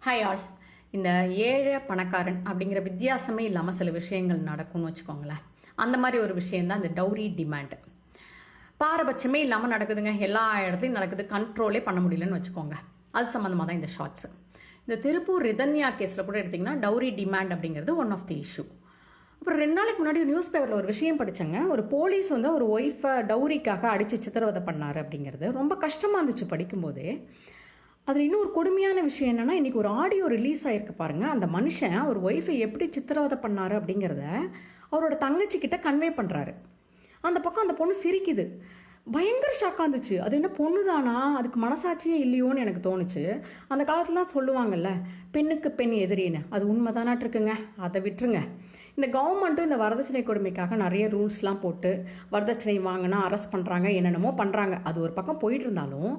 Hi all. இந்த ஏழை பணக்காரன் அப்படிங்கிற வித்தியாசமே இல்லாமல் சில விஷயங்கள் நடக்கும்னு வச்சுக்கோங்களேன். அந்த மாதிரி ஒரு விஷயந்தான் இந்த டவுரி டிமாண்டு. பாரபட்சமே இல்லாமல் நடக்குதுங்க, எல்லா இடத்துலையும் நடக்குது, கண்ட்ரோலே பண்ண முடியலன்னு வச்சுக்கோங்க. அது சம்மந்தமாக தான் இந்த ஷார்ட்ஸு. இந்த திருப்பூர் ரிதன்யா கேஸில் கூட எடுத்திங்கன்னா டவுரி டிமாண்ட் அப்படிங்கிறது ஒன் ஆஃப் தி இஷ்யூ. அப்புறம் 2 நாளைக்கு முன்னாடி நியூஸ் பேப்பரில் ஒரு விஷயம் படித்தேங்க. ஒரு போலீஸ் வந்து ஒரு ஒய்ஃபை டவுரிக்காக அடித்து சித்திரவதை பண்ணார் அப்படிங்கிறது ரொம்ப கஷ்டமாக இருந்துச்சு படிக்கும்போதே. அதில் இன்னும் ஒரு கொடுமையான விஷயம் என்னென்னா, இன்றைக்கி ஒரு ஆடியோ ரிலீஸ் ஆகிருக்கு பாருங்கள். அந்த மனுஷன் ஒரு ஒய்ஃபை எப்படி சித்திரவதை பண்ணார் அப்படிங்கிறத அவரோட தங்கச்சிக்கிட்ட கன்வே பண்ணுறாரு. அந்த பக்கம் அந்த பொண்ணு சிரிக்குது. பயங்கர ஷாக்காக இருந்துச்சு. அது என்ன பொண்ணு தானா, அதுக்கு மனசாட்சியே இல்லையோன்னு எனக்கு தோணுச்சு. அந்த காலத்துலாம் சொல்லுவாங்கல்ல, பெண்ணுக்கு பெண் எதிரின்னு. அது உண்மை தானாட்டிருக்குங்க, அதை விட்டுருங்க. இந்த கவர்மெண்ட்டும் இந்த வரதட்சணை கொடுமைக்காக நிறைய ரூல்ஸ்லாம் போட்டு வரதட்சணை வாங்கினா அரெஸ்ட் பண்ணுறாங்க, என்னென்னமோ பண்ணுறாங்க. அது ஒரு பக்கம் போயிட்டு இருந்தாலும்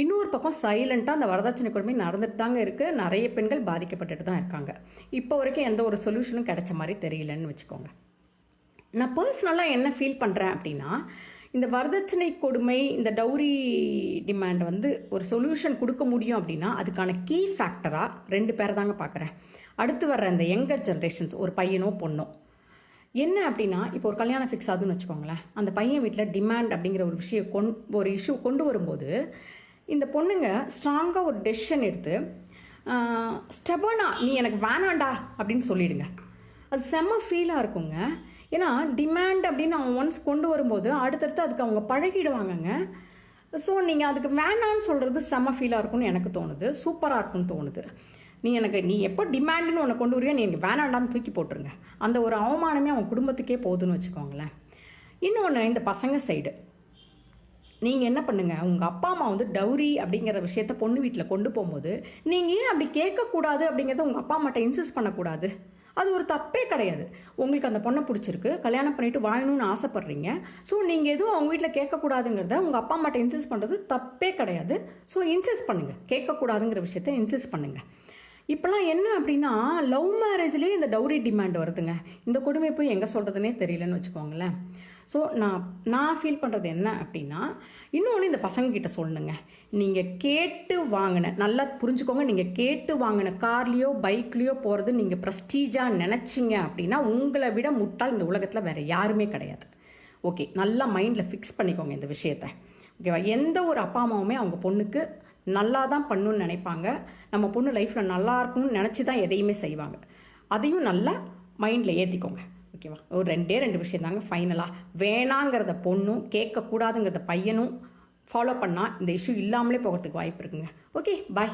இன்னொரு பக்கம் சைலண்ட்டாக அந்த வரதட்சணை கொடுமை நடந்துட்டு தாங்க இருக்குது. நிறைய பெண்கள் பாதிக்கப்பட்டுட்டு தான் இருக்காங்க. இப்போ வரைக்கும் எந்த ஒரு சொல்யூஷனும் கிடைச்ச மாதிரி தெரியலன்னு வச்சுக்கோங்க. நான் பர்சனலாக என்ன ஃபீல் பண்ணுறேன் அப்படின்னா, இந்த வரதட்சணை கொடுமை, இந்த டவுரி டிமாண்ட் வந்து ஒரு சொல்யூஷன் கொடுக்க முடியும் அப்படின்னா அதுக்கான கீ ஃபேக்டராக 2 பேரை தாங்க பார்க்குறேன். அடுத்து வர்ற இந்த யங்கர் ஜென்ரேஷன்ஸ், ஒரு பையனோ பொண்ணோ. என்ன அப்படின்னா, இப்போ ஒரு கல்யாணம் ஃபிக்ஸ் ஆகுதுன்னு வச்சுக்கோங்களேன். அந்த பையன் வீட்டில் டிமாண்ட் அப்படிங்கிற ஒரு இஷ்யூ கொண்டு வரும்போது இந்த பொண்ணுங்க ஸ்ட்ராங்காக ஒரு டெசிஷன் எடுத்து ஸ்டெபனா நீ எனக்கு வேணாண்டா அப்படின்னு சொல்லிடுங்க. அது செம்ம ஃபீலாக இருக்குங்க. ஏன்னா டிமாண்ட் அப்படின்னு அவங்க ஒன்ஸ் கொண்டு வரும்போது அடுத்தடுத்து அதுக்கு அவங்க பழகிடுவாங்கங்க. ஸோ நீங்கள் அதுக்கு வேணான்னு சொல்கிறது செம்ம ஃபீலாக இருக்கும்னு எனக்கு தோணுது, சூப்பராக இருக்கும்னு தோணுது. நீ எப்போ டிமாண்டுன்னு ஒன்று கொண்டு வரையோ நீங்கள் வேணாண்டான்னு தூக்கி போட்டுருங்க. அந்த ஒரு அவமானமே அவங்க குடும்பத்துக்கே போகுதுன்னு வச்சுக்கோங்களேன். இன்னொன்று, இந்த பசங்க சைடு நீங்கள் என்ன பண்ணுங்கள், உங்கள் அப்பா அம்மா வந்து டவுரி அப்படிங்கிற விஷயத்த பொண்ணு வீட்டில் கொண்டு போகும்போது நீங்கள் ஏன் அப்படி கேட்கக்கூடாது அப்படிங்கிறத உங்கள் அப்பா அம்மாட்ட இன்சிஸ்ட் பண்ணக்கூடாது. அது ஒரு தப்பே கிடையாது. உங்களுக்கு அந்த பொண்ணை பிடிச்சிருக்கு, கல்யாணம் பண்ணிட்டு வாழணும்னு ஆசைப்படுறீங்க. ஸோ நீங்கள் எதுவும் அவங்க வீட்டில் கேட்கக்கூடாதுங்கிறத உங்கள் அப்பா அம்மாட்ட இன்சிஸ்ட் பண்ணுறது தப்பே கிடையாது. ஸோ இன்சிஸ்ட் பண்ணுங்கள், கேட்கக்கூடாதுங்கிற விஷயத்த இன்சிஸ்ட் பண்ணுங்கள். இப்போலாம் என்ன அப்படின்னா, லவ் மேரேஜ்லேயே இந்த டவுரி டிமாண்ட் வருதுங்க. இந்த கொடுமை போய் எங்கே சொல்கிறதுனே தெரியலன்னு வச்சுக்கோங்களேன். ஸோ நான் ஃபீல் பண்ணுறது என்ன அப்படின்னா, இன்னொன்று இந்த பசங்கக்கிட்ட சொல்லணுங்க. நீங்கள் கேட்டு வாங்கின, நல்லா புரிஞ்சுக்கோங்க, நீங்கள் கேட்டு வாங்கின கார்லேயோ பைக்லேயோ போகிறது நீங்கள் ப்ரெஸ்டீஜாக நினச்சிங்க அப்படின்னா உங்களை விட முட்டாள் இந்த உலகத்தில் வேறு யாருமே கிடையாது. ஓகே, நல்லா மைண்டில் ஃபிக்ஸ் பண்ணிக்கோங்க இந்த விஷயத்தை. ஓகேவா? எந்த ஒரு அப்பா அம்மாவுமே அவங்க பொண்ணுக்கு நல்லா தான் பண்ணணும்னு நினைப்பாங்க. நம்ம பொண்ணு லைஃப்பில் நல்லா இருக்கணும்னு நினச்சி தான் எதையுமே செய்வாங்க. அதையும் நல்லா மைண்டில் ஏற்றிக்கோங்க. ஓகேவா? ஒரு 2 விஷயம் தாங்க ஃபைனலாக. வேணாங்கிறத பொண்ணும் கேட்கக்கூடாதுங்கிறத பையனும் ஃபாலோ பண்ணால் இந்த இஷ்யூ இல்லாமலே போகிறதுக்கு வாய்ப்பு இருக்குங்க. ஓகே, பாய்.